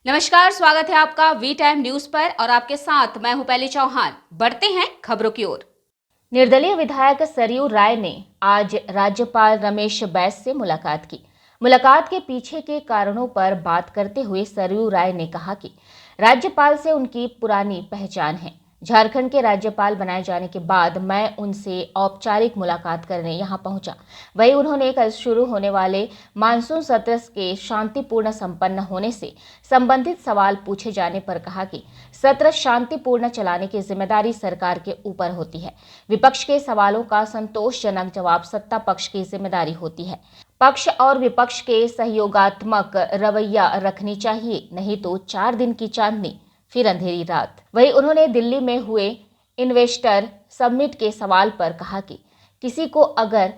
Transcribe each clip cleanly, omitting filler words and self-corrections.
नमस्कार, स्वागत है आपका वी टाइम न्यूज पर और आपके साथ मैं हूं पहली चौहान। बढ़ते हैं खबरों की ओर। निर्दलीय विधायक सरयू राय ने आज राज्यपाल रमेश बैस से मुलाकात की। मुलाकात के पीछे के कारणों पर बात करते हुए सरयू राय ने कहा कि राज्यपाल से उनकी पुरानी पहचान है। झारखंड के राज्यपाल बनाए जाने के बाद मैं उनसे औपचारिक मुलाकात करने यहां पहुंचा। वहीं उन्होंने कल शुरू होने वाले मानसून सत्र के शांतिपूर्ण संपन्न होने से संबंधित सवाल पूछे जाने पर कहा कि सत्र शांतिपूर्ण चलाने की जिम्मेदारी सरकार के ऊपर होती है। विपक्ष के सवालों का संतोषजनक जवाब सत्ता पक्ष की जिम्मेदारी होती है। पक्ष और विपक्ष के सहयोगात्मक रवैया रखनी चाहिए, नहीं तो 4 दिन की चांदनी फिर अंधेरी रात। वहीं उन्होंने दिल्ली में हुए इन्वेस्टर समिट के सवाल पर कहा कि किसी को अगर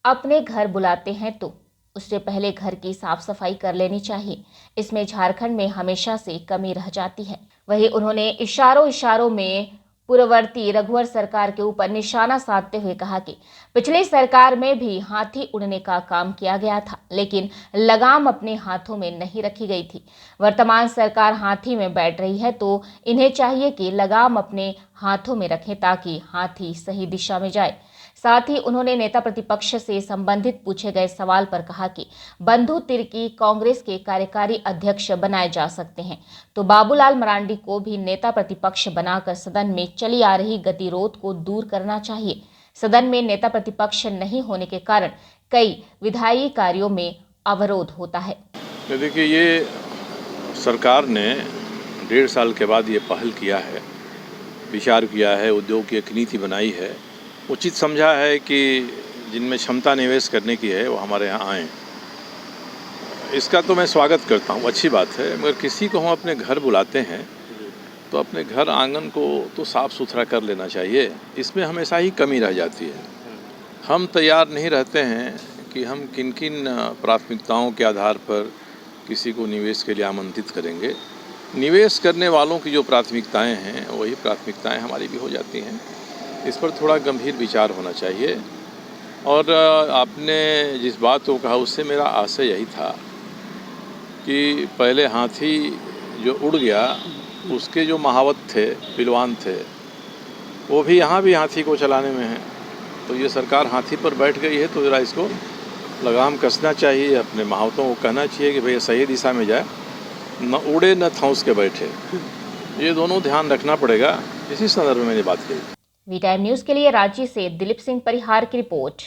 अपने घर बुलाते हैं तो उससे पहले घर की साफ सफाई कर लेनी चाहिए। इसमें झारखंड में हमेशा से कमी रह जाती है। वहीं उन्होंने इशारों में पूर्ववर्ती रघुवर सरकार के ऊपर निशाना साधते हुए कहा कि पिछली सरकार में भी हाथी उड़ने का काम किया गया था, लेकिन लगाम अपने हाथों में नहीं रखी गई थी। वर्तमान सरकार हाथी में बैठ रही है तो इन्हें चाहिए कि लगाम अपने हाथों में रखें ताकि हाथी सही दिशा में जाए। साथ ही उन्होंने नेता प्रतिपक्ष से संबंधित पूछे गए सवाल पर कहा कि बंधु तिर्की कांग्रेस के कार्यकारी अध्यक्ष बनाए जा सकते हैं तो बाबूलाल मरांडी को भी नेता प्रतिपक्ष बनाकर सदन में चली आ रही गतिरोध को दूर करना चाहिए। सदन में नेता प्रतिपक्ष नहीं होने के कारण कई विधायी कार्यों में अवरोध होता है। देखिए, ये सरकार ने 1.5 साल के बाद ये पहल किया है, विचार किया है, उद्योग की एक नीति बनाई है। उचित समझा है कि जिनमें क्षमता निवेश करने की है वो हमारे यहाँ आएँ। इसका तो मैं स्वागत करता हूँ, अच्छी बात है। मगर किसी को हम अपने घर बुलाते हैं तो अपने घर आंगन को तो साफ़ सुथरा कर लेना चाहिए। इसमें हमेशा ही कमी रह जाती है। हम तैयार नहीं रहते हैं कि हम किन किन प्राथमिकताओं के आधार पर किसी को निवेश के लिए आमंत्रित करेंगे। निवेश करने वालों की जो प्राथमिकताएं हैं वही प्राथमिकताएं हमारी भी हो जाती हैं। इस पर थोड़ा गंभीर विचार होना चाहिए। और आपने जिस बात को कहा उससे मेरा आशय यही था कि पहले हाथी जो उड़ गया उसके जो महावत थे, पिलवान थे, वो भी यहाँ भी हाथी को चलाने में हैं। तो ये सरकार हाथी पर बैठ गई है तो ज़रा इसको लगाम कसना चाहिए। अपने महावतों को कहना चाहिए कि भाई सही दिशा में जाए, न उड़े न ठौंस के बैठे। ये दोनों ध्यान रखना पड़ेगा। इसी संदर्भ में मैंने बात कही। वी टाइम न्यूज के लिए रांची से दिलीप सिंह परिहार की रिपोर्ट।